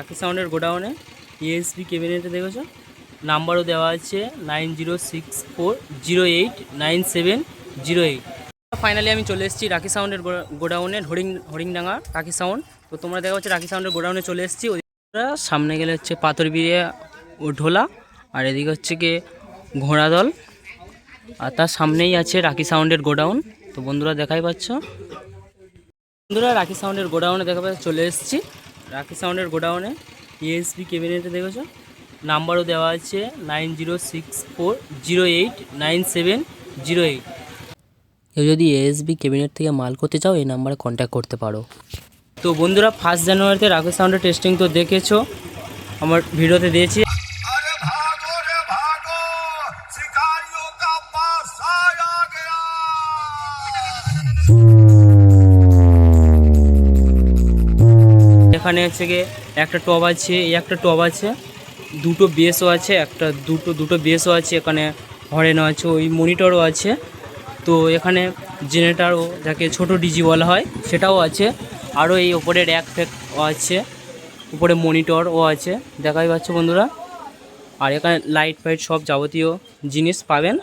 Lucky সাউন্ডের গোডাউনে ESP ক্যাবিনেটে দেখেছো, নাম্বারও দেওয়া আছে 9064089708। ফাইনালি আমি চলে এসেছি রাকি সাউন্ডের গোডাউনে, হরিংডাঙ্গা রাকি সাউন্ড। তো তোমরা দেখা হচ্ছে রাকি সাউন্ডের গোডাউনে চলে এসেছি। সামনে গেলে হচ্ছে পাথরবিড়িয়া ও ঢোলা, আর এদিকে হচ্ছে গিয়ে ঘোড়াদল, আর তার সামনেই আছে রাকি সাউন্ডের গোডাউন। তো বন্ধুরা দেখাই পাচ্ছ, বন্ধুরা রাকি সাউন্ডের গোডাউনে দেখা পাচ্ছ চলে এসেছি। রাকি সাউন্ডের গোডাউনে ইএসপি ক্যাবিনেটে দেখেছো, নাম্বারও দেওয়া আছে 9064089708। কেউ যদি এএসবি ক্যাবিনেট থেকে মাল করতে চাও এই নাম্বারে কন্ট্যাক্ট করতে পারো। তো বন্ধুরা 1 জানুয়ারিতে রাকি সাউন্ডের টেস্টিং তো দেখেছো, আমার ভিডিওতে দিয়েছি। এখানে হচ্ছে গিয়ে একটা টব আছে, এই একটা টব আছে, দুটো বেসও আছে, দুটো বেসও আছে, এখানে হরেনও আছে, ওই মনিটরও আছে। তো এখানে জেনারেটারও, যাকে ছোট ডিজি বলা হয়, সেটাও আছে। আরও এই ওপরে র্যাক ফ্যাকও আছে, উপরে মনিটরও আছে, দেখাই পাচ্ছ বন্ধুরা। আর এখানে লাইট ফাইট সব যাবতীয় জিনিস পাবেন।